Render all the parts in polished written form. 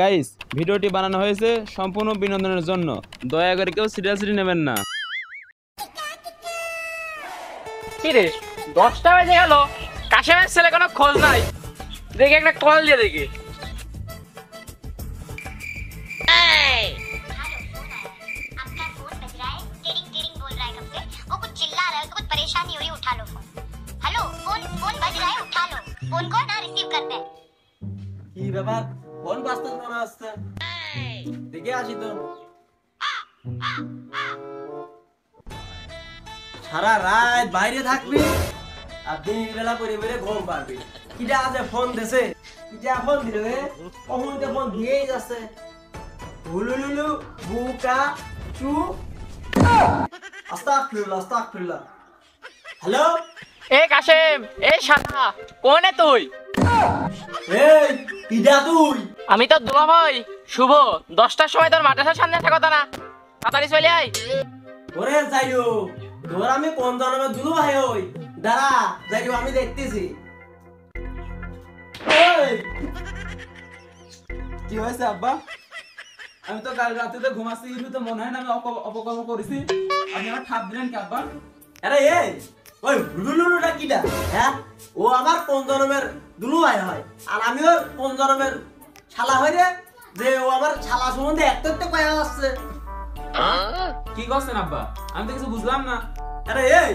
Guys, ভিডিওটি বানানো হয়েছে সম্পূর্ণ বিনোদনের জন্য, দয়া করে কেউ সিরিয়াসলি নেবেন না। কি রে 10টা বেজে গেল, কাশেমের ছেলে কোনো খোঁজ নাই। দেখি একটা কল দিয়ে দেখি। परेशानी हो रही उठा लो फोन। हेलो फोन फोन बज रहा है उठा लो। फोन कौन ना रिसीव करते हैं। কি ব্যাপার ফোন বাজতে মনে আসছে দেখে আসি তো। সারা রাত বাইরে থাকবি আর দিনের বেলা পরে পরে ঘুম পারবি। কিটা আজ ফোন দেছে, কিটা ফোন দিল রে, কখন তো ফোন দিয়েই যাচ্ছে। হুলুলুলু বুকা চু আস্তাগফিরুল্লাহ আস্তাগফিরুল্লাহ। হ্যালো এ কাশেম, এ শালা কোনে তুই? এই কিটা তুই? আমি তো দুলা ভাই শুভ। 10টার সময় তোর মাদ্রাসার সামনে থাকা কথা না, তাড়াতাড়ি চলে আয়। ওরে যাইও, তোর আমি কোন জন্মের দুলু ভাই হই? দাঁড়া যাইও, আমি দেখতেছি। কি হয়েছে আব্বা? আমি তো কাল রাতে ঘুমাচ্ছি, তো মনে হয় না আমি অপকর্ম করেছি। আপনি আমার ঠাপ দিলেন কি আব্বা? আরে এই ওই হুলুলুলুটা কিটা? হ্যাঁ, ও আমার কোন জন্মের দুলু ভাই হয় আর আমি ওর কোন জন্মের শালা হই রে, যে ও আমার শালা সম্বন্ধে একটা একটা কয়া আসছে। কি করছেন আব্বা? আমি তো কিছু বুঝলাম না। আরে এই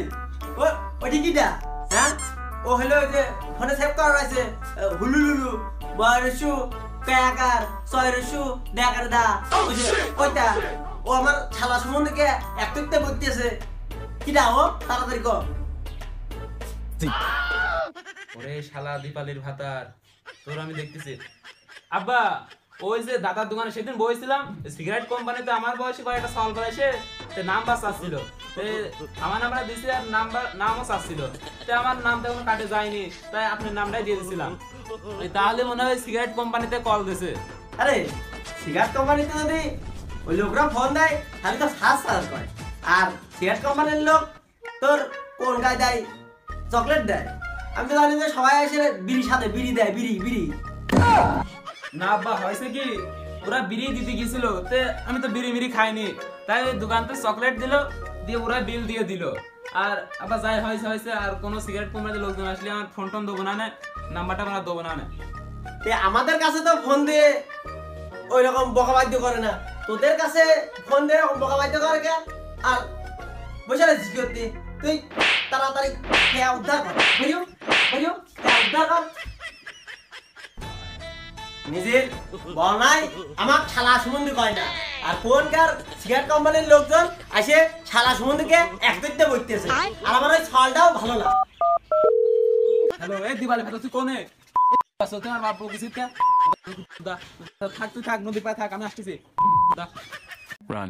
ওইটি কিটা? হ্যাঁ, ও হলো ওই যে ফোনে সেভ করা রয়েছে হুলুলুলু বয়সু কায়াকার ছয়রসু দেখার দা, ওইটা ও আমার শালা সম্বন্ধে কে একটা একটা বলতেছে। কিটা ও? তাড়াতাড়ি কর। ওরে শালা দীপালির ভাতার, তোর আমি দেখতেছি। আব্বা, ওই যে দাদার দোকানে সেদিন বসেছিলাম, সিগারেট কোম্পানিতে আমার বয়সী কয়েকটা সল করেছে, নাম্বার চাচ্ছিল, আমার নাম্বার দিয়েছি আর নামও চাচ্ছিল, আমার নামটা কোনো কাটে যায়নি, তাই আপনার নামটাই দিয়ে দিয়েছিলাম। তাহলে মনে হয় সিগারেট কোম্পানিতে কল দিয়েছে। আরে সিগারেট কোম্পানিতে যদি ওই লোকরা ফোন দেয় তাহলে তো সাজ সাজ করে, আর সিগারেট কোম্পানির লোক তোর কোন গায়ে দেয়? চকলেট দেয়। আমি তো জানি যে সবাই এসে বিড়ির সাথে বিড়ি দেয়, বিড়ি বিড়ি। না আব্বা, হয়েছে কি, ওরা বিড়ি দিতে গেছিল, আমি তো বিড়ি মিড়ি খাইনি, তাই ওই দোকানতে চকলেট দিল, দিয়ে ওরা বিল দিয়ে দিল। আর আবার যাই হয়েছে, আর কোনো সিগারেট কোম্পানিতে লোকজন আসলে আমার ফোন টোন দেবো না, নাম্বারটা আমার দেবো না। আমাদের কাছে তো ফোন দিয়ে ওই রকম বকাবাদ্য করে না, তোদের কাছে ফোন দিয়ে বকাবাদ্য করে কে? আর বসে আছিস কি করতে? তুই তাড়াতাড়ি খেয়া উদ্ধার কর, বুঝো বুঝো, খেয়া উদ্ধার কর। নিজের বনাই আমার শালা সম্বন্ধে কয় না, আর কোনকার সিগারেট কোম্পানির লোকজন আসে শালা সম্বন্ধে এক করতে বলতেছে, আর আমার ওই ছলটাও ভালো না। হ্যালো, এই দিবালি ভাই, তুই কোনে? তোমার বাপ বকিছিস কে? থাক, তুই থাক, নদী পায় থাক, আমি আসতেছি। Run.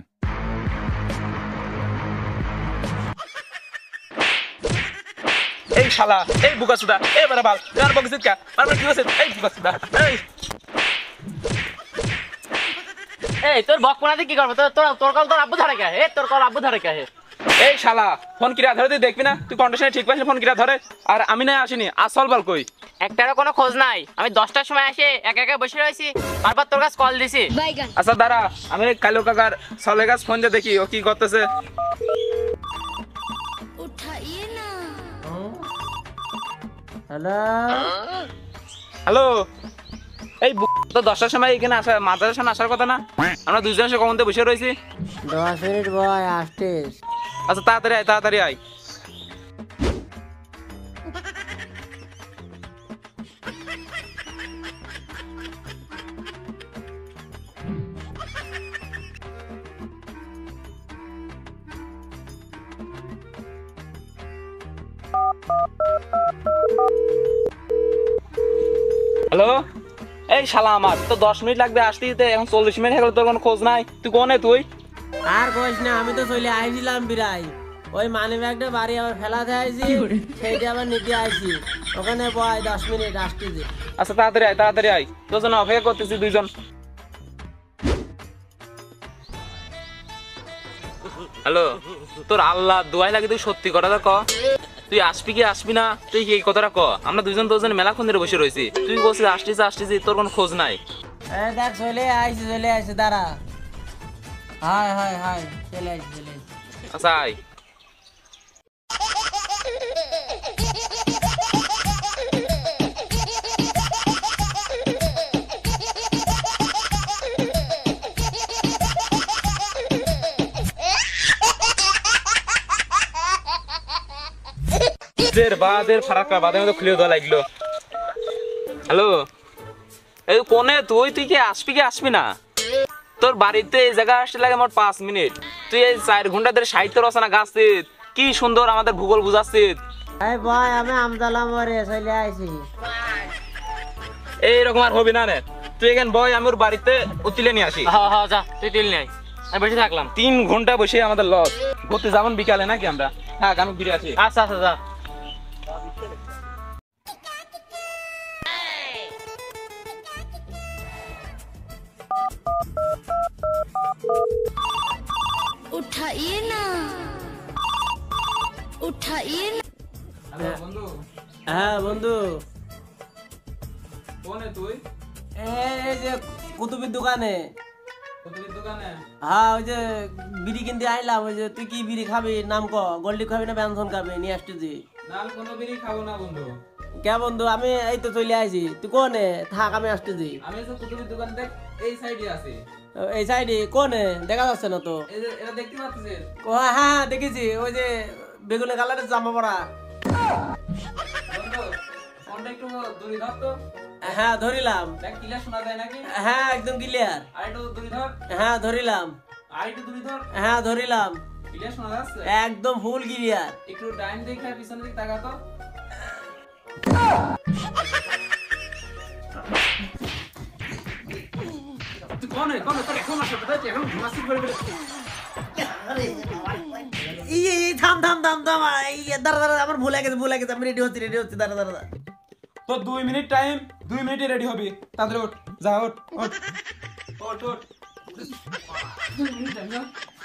এই শালা, এই বুকাসুদা, এই বারবার আর বকিছিস কে? বারবার কি হইছে? এই বুকাসুদা, এই তোর বকপনাতে কি করব? তোর কল তোর আব্বু ধরে কে? তোর কল আব্বু ধরে কে? এই শালা, ফোন কিরা ধরে তুই দেখবি না? তুই কন্ডিশনে ঠিক পাইছিস, ফোন কিরা ধরে? আর আমি না আসিনি, আসল বল কই? একটারও কোনো খোঁজ নাই। আমি 10টার সময় এসে একা একা বসে রইছি, বারবার তোর কাছে কল দিছি। আচ্ছা দাঁড়া, আমি কালো কাকার সলে গাছ ফোন দিয়ে দেখি ও কি করতেছে। হ্যালো, এই তো 10টার সময় এখানে আসা, মাদ্রাসার সামনে আসার কথা না? আমরা দুইজন এসে কখন বসে রয়েছি। 10 মিনিট বয় আসছিস। আচ্ছা তাড়াতাড়ি আয়, তাড়াতাড়ি আয়। হ্যালো, এই শালা আমার তো 10 মিনিট লাগবে আসতে, এখন 40 মিনিট হয়ে গেল, তোর কোনো খোঁজ নাই। তুই কোনে তুই? আর কইস না, আমি তো চলে আইছিলাম বিরাই, ওই মানি ব্যাগটা বাড়ি আবার ফেলাতে আইছি, সেইটা আবার নিতে আইছি। ওখানে বয় 10 মিনিট আসতেছি। আচ্ছা তাড়াতাড়ি আয়, তাড়াতাড়ি আয়, তোর জন্য অপেক্ষা করতেছি দুইজন। হ্যালো, তোর আল্লাহ দোয়াই লাগে, তুই সত্যি কথাটা ক। তুই আসবি কি আসবি না, তুই এই কথাটা ক। আমরা দুইজন মেলাক্ষণ ধরে বসে রয়েছি, তুই বলছিস আসতেছি আসতেছি, তোর কোনো খোঁজ নাই। এই দেখ চলে আইছে দাঁড়া। হাই চলে আইছে। আচ্ছা আয়। বাদের ফারাক্কা বাদের মতো খুলে দেওয়া লাগলো। হ্যালো, এই কোনে তুই কি আসবি না? তোর বাড়িতে এই জায়গা আসতে লাগে আমার 5 মিনিট। তুই এই 4 ঘন্টা ধরে সাহিত্য রচনা গাছিস, কি সুন্দর আমাদের ভূগোল বুঝাচ্ছিস। এই ভাই আমি আমদালা মরে চলে আইছি। এইরকম আর হবি না রে, তুই এখানে বয়, আমি ওর বাড়িতে উতিলে নিয়ে আসি। হ্যাঁ যা, তুই তিল নিয়ে আয়। আমি বসে থাকলাম। 3 ঘন্টা বসে আমাদের লস। ঘুরতে যাবেন বিকালে নাকি আমরা? থাক আমি ফিরে আসি। আচ্ছা যা। उठाइए ना, उठाइए ना। হ্যালো বন্ধু, হ্যাঁ বন্ধু, কোনে তুই? এই যে কুতুবের দোকানে। কুতুবের দোকানে? হ্যাঁ ওই যে বিড়ি কিনতে আইলাম। ওই যে তুই কি বিড়ি খাবি নাম ক? গোল্ডি খাবি না ব্যঞ্জন খাবি? নিয়ে আসতেছি। না আমি কোনো বিড়ি খাবো না বন্ধু। কে বন্ধু? আমি এই তো চলে আইছি। তুই কোনে থাক, আমি আসতেছি। আমি তো কুতুবের দোকান দেখ এই সাইডে আছি। এই সাইডে কোনে দেখা যাচ্ছে না তো? এই যে এটা দেখতে পাচ্ছিস? ও হ্যাঁ দেখেছি, ওই যে বেগুনি কালারের জামা পরা। বন্ধু ফোনটা একটু দূরে ধর তো। হ্যাঁ ধরিলাম। দেখ ক্লিয়ার শোনা যায় নাকি? হ্যাঁ একদম ক্লিয়ার। আর একটু দূরে ধর। হ্যাঁ ধরিলাম। আর একটু দূরে ধর। হ্যাঁ ধরিলাম। ক্লিয়ার শোনা যাচ্ছে? একদম ফুল ক্লিয়ার। একটু ডাইন দেখে পিছনের দিকে তাকা তো। তুই কোনে তোর এখন আসে কোথায়? এখন ঘুমাসি করে বলে এই থাম এই দাঁড়া আমার ভুলে গেছে। আমি রেডি হচ্ছি দাঁড়া। তো 2 মিনিট টাইম, 2 মিনিটে রেডি হবি। তাড়াতাড়ি ওঠ, যা ওঠ। 2 মিনিট টাইম না,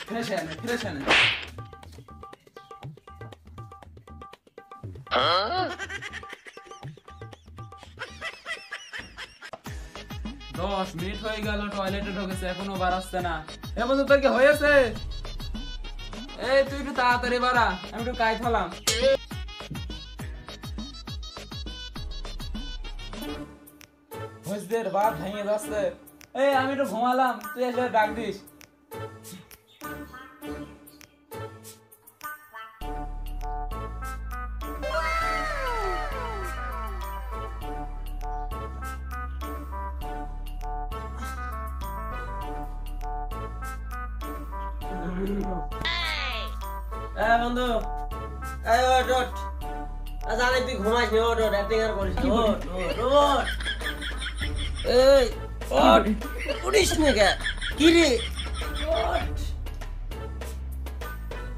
ফ্রেশ আনে। দশ মিনিট হয়ে গেল, টয়লেটে ঢুকেছে এখনো বার আসছে না। এ বন্ধু তোর কি হয়েছে? এই তুই একটু তাড়াতাড়ি বাড়া, আমি একটু কাজ ফেলাম। বুঝদের বাপ ভেঙে যাচ্ছে। এই আমি একটু ঘুমালাম, তুই এসে ডাক দিস। বন্ধু এই ওঠ। জানি তুই ঘুমাইস নি, ওঠ অ্যাক্টিং আর করিস না। ওঠ এই ওঠ, উঠিস নি কে? কি রে?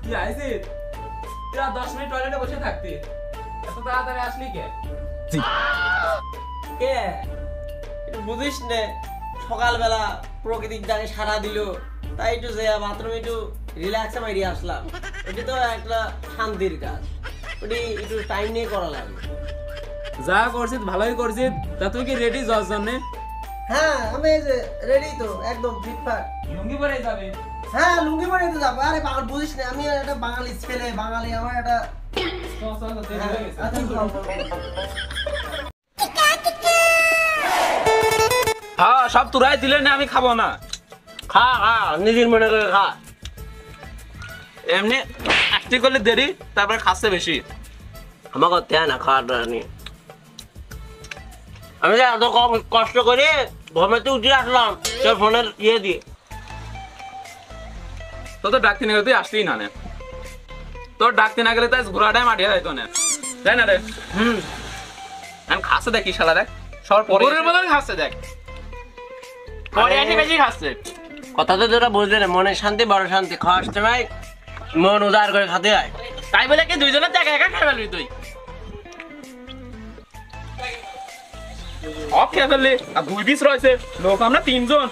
কি আইছিস? তুই আর 10 মিনিট টয়লেটে বসে থাকতি, এত তাড়াতাড়ি আসলি কে? কে একটু বুঝিস নে, সকালবেলা প্রকৃতির ডাকে সারা দিল, তাই একটু যে বাথরুমে একটু রিল্যাক্সে মারিয়ে আসলাম। ওটি তো একটা শান্তির কাজ, ওটি একটু টাইম নিয়ে করা লাগে। যা করছিস ভালোই করছিস। তা তুই কি রেডি যাওয়ার জন্য? হ্যাঁ আমি এই যে রেডি তো, একদম ফিটফাট। লুঙ্গি পরে যাবি? হ্যাঁ লুঙ্গি পরে তো যাবো। আরে পাগল বুঝিস না, আমি একটা বাঙালি ছেলে, বাঙালি আমার একটা হ্যাঁ সব তোরাই দিলে না, আমি খাবো না। খা নিজের মনে করে খা। এমনি একটি করলে দেরি, তারপরে খাচ্ছে বেশি। আমাকে দেয় না খাওয়াটা নিয়ে। আমি যে এত কষ্ট করে ঘুমাতে উঠে আসলাম তোর ফোনের ইয়ে দিয়ে। তো ডাকতে না গেলে তুই আসতেই না। তোর ডাকতে না গেলে তাই ঘোরাটাই মাটিয়ে যাইতো না, তাই না রে? আমি খাচ্ছে দেখ, কি শালা দেখ, সব পরে খাচ্ছে দেখ, পরে এসে বেশি খাচ্ছে। কথা তো তোরা বুঝলে না, মনে শান্তি বড় শান্তি। খাওয়ার সময় মন উদার করে খাতে হয়। তাই বলে কি দুইজনের দেখা একা খাই ফেলবি তুই? সব খেয়ে ফেললি, আর 2 পিস রয়েছে, লোক আমরা 3 জন।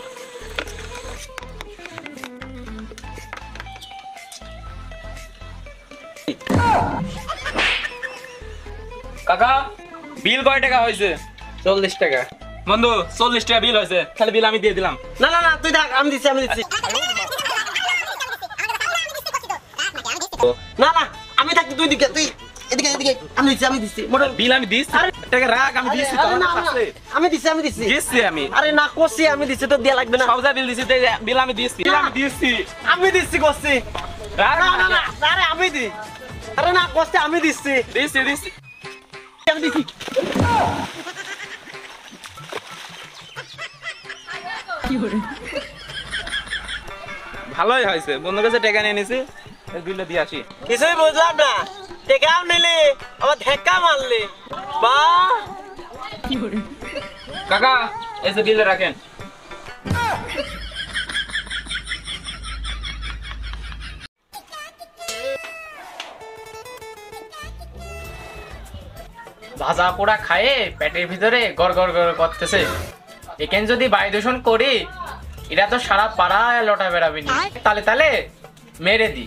কাকা বিল কয় টাকা হয়েছে? 40 টাকা। বন্ধু 40 টাকা বিল হয়েছে, তাহলে বিল আমি দিয়ে দিলাম। না না না তুই থাক, আমি দিচ্ছি না না আমি থাকি, তুই দিকে, তুই এদিকে এদিকে, আমি দিচ্ছি মোটা বিল আমি দিচ্ছি, টাকা রাখ, আমি দিচ্ছি তো, আরে না, আমার না, কাছে। আমি দিচ্ছি দিচ্ছি আমি, আরে না করছি, আমি দিচ্ছি তো দেয়া লাগবে না, সব যা বিল দিচ্ছি, বিল আমি দিচ্ছি, আমি দিচ্ছি করছি, রাখ, না না না আরে আমি দি, আরে না করছি, আমি দিচ্ছি দিচ্ছি। আমি দিচ্ছি। ভালোই হয়েছে, বন্ধুর কাছে টাকা নিয়ে নিছি, বিলটা দিয়ে আসি। কিছুই বুঝলাম না, টেকাও নিলি আবার ধাক্কা মারলি, বা কাকা এই যে বিলটা রাখেন। ভাজা পোড়া খায়ে পেটের ভিতরে গড় গড় গড় করতেছে। এখানে যদি বায়ু দূষণ করি, এরা তো সারা পাড়ায় লটা বেড়াবি নি। তালে তালে মেরে দি।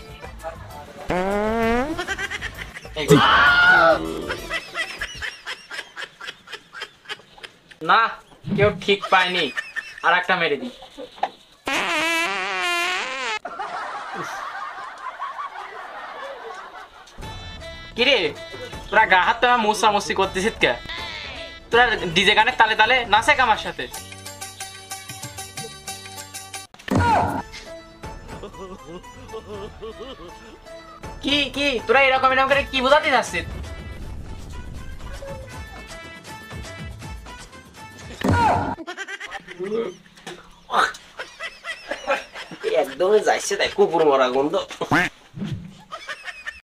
না কেউ ঠিক পায়নি, আর একটা মেরে দি। কিরে তোরা গা হাত তো মুসি করতেছিস কে? তোরা ডিজে গানের তালে তালে নাচে আমার সাথে। কি কি তোরা এরকম এরকম করে কি বোঝাতে যাচ্ছিস? একদমই যাইছে, তাই কুকুর মরা গন্ধ।